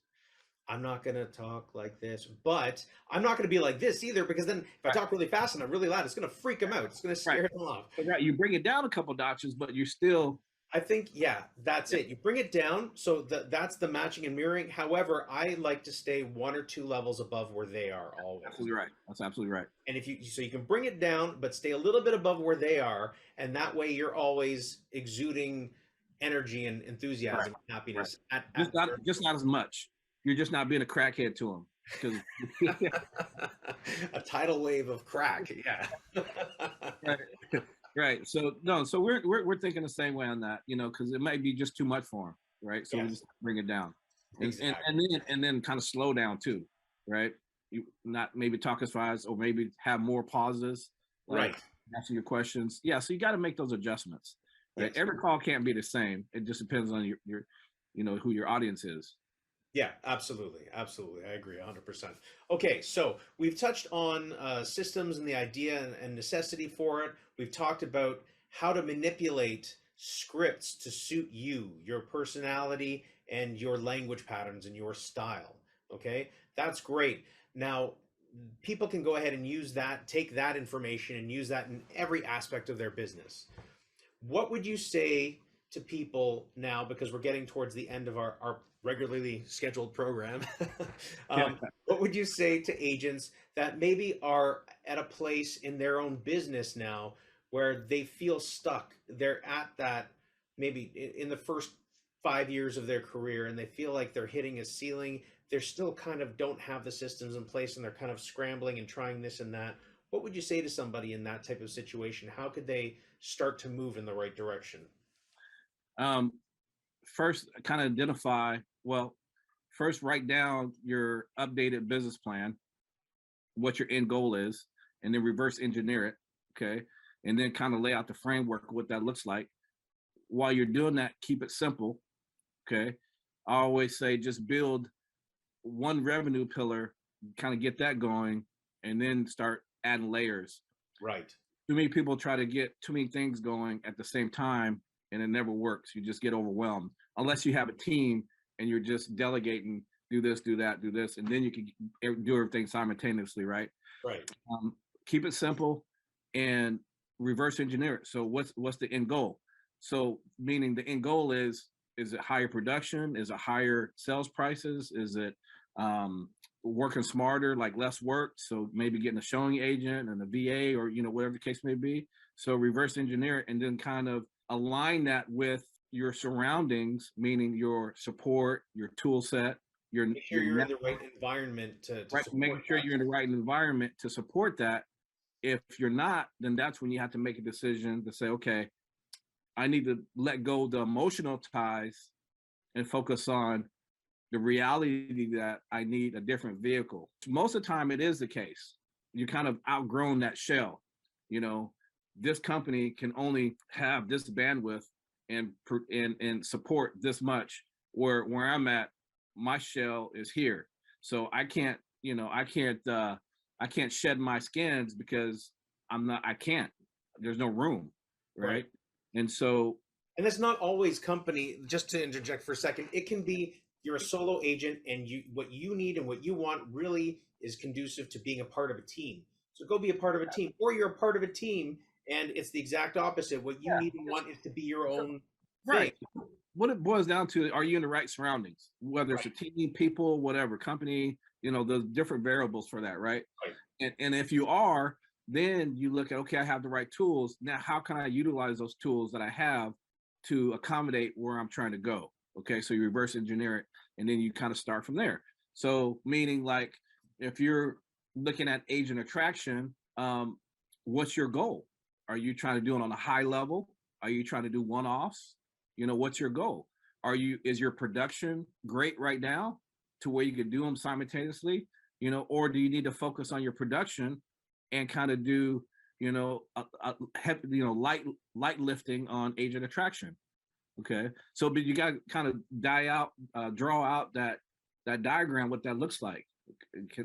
S1: I'm not going to talk like this, but I'm not going to be like this either, because then if I talk really fast and I'm really loud, it's going to freak them out. It's going to scare them off.
S2: You bring it down a couple notches, but you're still
S1: I think, yeah, that's it. You bring it down. So that's the matching and mirroring. However, I like to stay one or two levels above where they are always.
S2: Absolutely right. That's absolutely right.
S1: And if you, so you can bring it down, but stay a little bit above where they are. And that way you're always exuding energy and
S2: Right.
S1: enthusiasm and
S2: Right.
S1: happiness
S2: Just not as much. You're just not being a crackhead to them because
S1: a tidal wave of crack. Yeah.
S2: right. Right. So no, so we're thinking the same way on that, because it might be just too much for them, right? So we
S1: Yes,
S2: just bring it down,
S1: exactly.
S2: and then kind of slow down too, right? You not maybe talk as fast, or maybe have more pauses, like
S1: Right.
S2: asking your questions. Yeah. So you got to make those adjustments, right?
S1: Yes.
S2: Every call can't be the same. It just depends on your who your audience is.
S1: Yeah, absolutely. Absolutely. I agree 100%. Okay, so we've touched on systems and the idea and necessity for it. We've talked about how to manipulate scripts to suit you, your personality, and your language patterns and your style. Okay, that's great. Now, people can go ahead and use that, take that information, and use that in every aspect of their business. What would you say to people now, because we're getting towards the end of our regularly scheduled program?
S2: Yeah.
S1: What would you say to agents that maybe are at a place in their own business now where they feel stuck? They're at that maybe in the first 5 years of their career and they feel like they're hitting a ceiling. They're still kind of don't have the systems in place and they're kind of scrambling and trying this and that. What would you say to somebody in that type of situation? How could they start to move in the right direction?
S2: Um, First, kind of identify. Well, first write down your updated business plan, what your end goal is, and then reverse engineer it. Okay. And then kind of lay out the framework of what that looks like. While you're doing that, keep it simple. Okay. I always say just build one revenue pillar, kind of get that going, and then start adding layers.
S1: Right.
S2: Too many people try to get too many things going at the same time, and it never works. You just get overwhelmed unless you have a team and you're just delegating, do this, do that, do this, and then you can do everything simultaneously, right?
S1: Right.
S2: um, Keep it simple and reverse engineer it. So what's the end goal? So meaning the end goal is it higher production? Is it higher sales prices? Is it um, working smarter, like less work? So maybe getting a showing agent and a VA, or whatever the case may be. So reverse engineer it and then kind of align that with your surroundings, meaning your support, your tool set,
S1: Make sure
S2: your
S1: you're in
S2: net,
S1: the right environment to
S2: right?
S1: support
S2: Making sure
S1: that.
S2: you're in the right environment to support that. If you're not, then that's when you have to make a decision to say, okay, I need to let go of the emotional ties and focus on the reality that I need a different vehicle. Most of the time, it is the case. You kind of outgrown that shell. You know, this company can only have this bandwidth and support this much. Where I'm at, my shell is here, so I can't. I can't shed my skins because I'm not. I can't. There's no room,
S1: Right.
S2: right? And so,
S1: And that's not always company, just to interject for a second. It can be you're a solo agent and you what you need and what you want really is conducive to being a part of a team. So go be a part of a team. Or you're a part of a team and it's the exact opposite. What you
S2: yeah,
S1: need and want is to be your own thing.
S2: right. What it boils down to, are you in the right surroundings? Whether it's
S1: Right.
S2: a team, people, whatever, company, there's different variables for that, right?
S1: Right.
S2: And if you are, then you look at, okay, I have the right tools. Now, how can I utilize those tools that I have to accommodate where I'm trying to go? Okay, so you reverse engineer it, and then you kind of start from there. So, meaning like if you're looking at agent attraction, what's your goal? Are you trying to do it on a high level? Are you trying to do one-offs? What's your goal? Is your production great right now to where you could do them simultaneously? Or do you need to focus on your production and kind of do, light lifting on agent attraction? Okay. So, but you got to kind of draw out that diagram, what that looks like.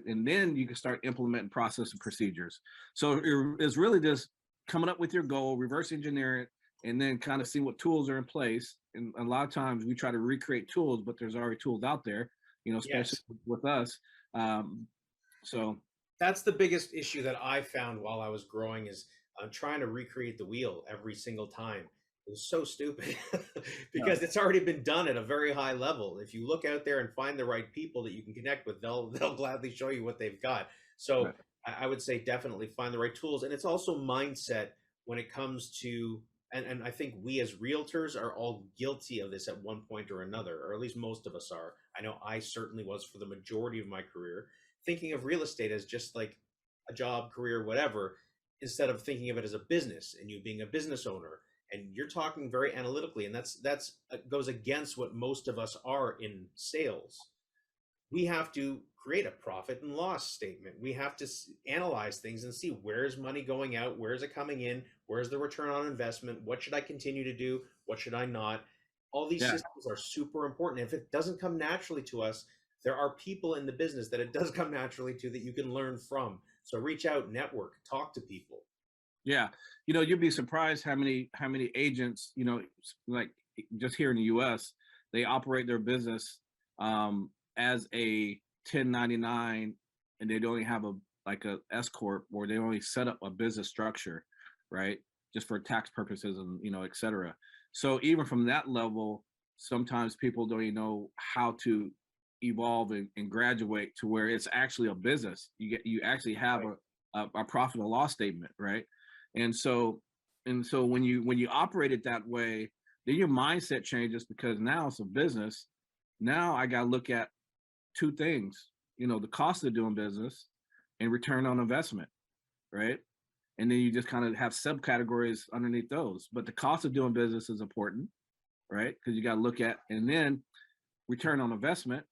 S2: And then you can start implementing process and procedures. So it's really just coming up with your goal, reverse engineer it, and then kind of see what tools are in place. And a lot of times we try to recreate tools, but there's already tools out there, especially
S1: Yes.
S2: with us. Um, so
S1: That's the biggest issue that I found while I was growing is trying to recreate the wheel every single time. It's so stupid
S2: Yeah,
S1: because it's already been done at a very high level. If you look out there and find the right people that you can connect with, they'll gladly show you what they've got. So
S2: right.
S1: I would say definitely find the right tools, and it's also mindset when it comes to. And I think we as realtors are all guilty of this at one point or another, or at least most of us are. I know I certainly was for the majority of my career, thinking of real estate as just like a job, career, whatever, instead of thinking of it as a business and you being a business owner, and you're talking very analytically, and that's goes against what most of us are in sales. We have to create a profit and loss statement. We have to analyze things and see where's money going out, where's it coming in, where's the return on investment, what should I continue to do, what should I not. All these
S2: Yeah,
S1: systems are super important. If it doesn't come naturally to us, there are people in the business that it does come naturally to that you can learn from. So reach out, network, talk to people.
S2: yeah. You'd be surprised how many agents, like just here in the U.S., they operate their business as a 1099, and they don't have a like a S corp, or they only set up a business structure, right? Just for tax purposes and et cetera. So even from that level, sometimes people don't even know how to evolve and graduate to where it's actually a business. You actually have
S1: Right.
S2: a profit and loss statement, right? And so when you operate it that way, then your mindset changes, because now it's a business. Now I got to look at two things, the cost of doing business and return on investment, right? And then you just kind of have subcategories underneath those. But the cost of doing business is important, right? Because you got to look at, and then return on investment.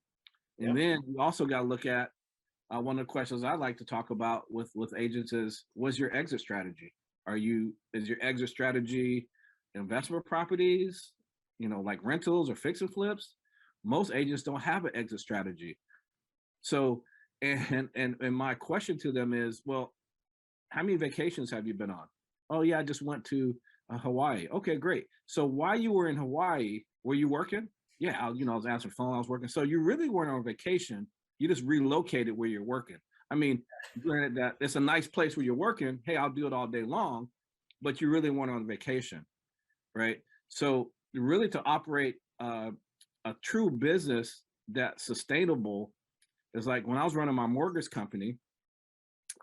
S2: And
S1: Yep.
S2: then you also got to look at one of the questions I like to talk about with agents is, what's your exit strategy? Is your exit strategy investment properties, like rentals or fix and flips? Most agents don't have an exit strategy. So, and my question to them is, well, how many vacations have you been on? Oh yeah, I just went to Hawaii. Okay, great. So while you were in Hawaii, were you working? Yeah, I was answering phone. I was working. So you really weren't on vacation. You just relocated where you're working. I mean, granted that it's a nice place where you're working. Hey, I'll do it all day long, but you really weren't on vacation, right? So really, to operate a true business that's sustainable is like when I was running my mortgage company.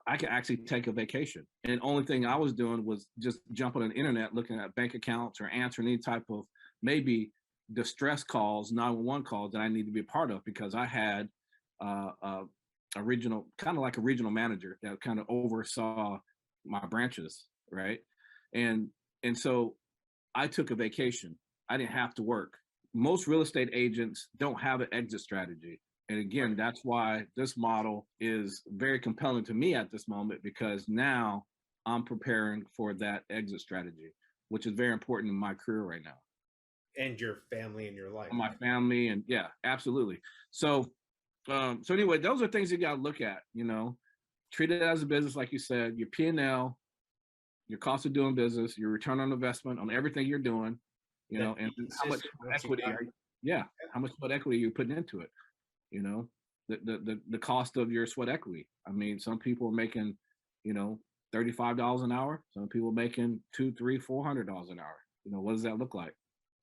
S2: I could actually take a vacation. And the only thing I was doing was just jump on the internet, looking at bank accounts or answering any type of maybe distress calls, 911 calls that I need to be a part of, because I had a regional, kind of like a regional manager that kind of oversaw my branches, right? And and so I took a vacation. I didn't have to work. Most real estate agents don't have an exit strategy. And again,
S1: Right.
S2: that's why this model is very compelling to me at this moment, because now I'm preparing for that exit strategy, which is very important in my career right now,
S1: And your family and your life.
S2: and my family. And yeah, absolutely. So, so anyway, those are things you got to look at, treat it as a business, like you said, your P&L, your cost of doing business, your return on investment on everything you're doing,
S1: Then
S2: and
S1: be
S2: how much
S1: consistent once you
S2: equity
S1: got
S2: are you, yeah, how much sweat equity are you putting into it? You know, the cost of your sweat equity. I mean, some people are making, you know, $35 an hour. Some people are making two, three, $400 an hour. What does that look like?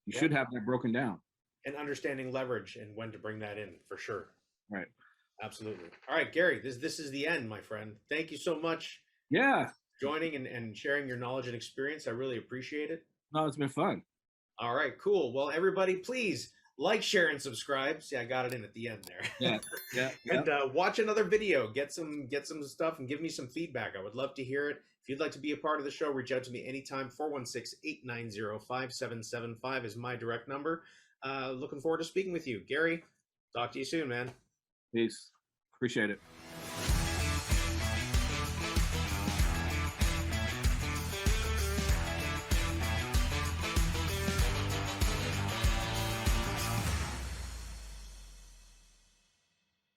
S2: You should
S1: Yep.
S2: have that broken down,
S1: And understanding leverage and when to bring that in for sure.
S2: right?
S1: Absolutely. All right, Gary, this is the end, my friend. Thank you so much
S2: Yeah,
S1: for joining and sharing your knowledge and experience. I really appreciate it.
S2: no, it's been fun.
S1: All right, cool. Well, everybody, please like, share, and subscribe. See, I got it in at the end there.
S2: Yeah, yeah, yeah.
S1: And watch another video. Get some stuff and give me some feedback. I would love to hear it. If you'd like to be a part of the show, reach out to me anytime. 416-890-5775 is my direct number. Looking forward to speaking with you. Gary, talk to you soon, man.
S2: Peace. Appreciate it.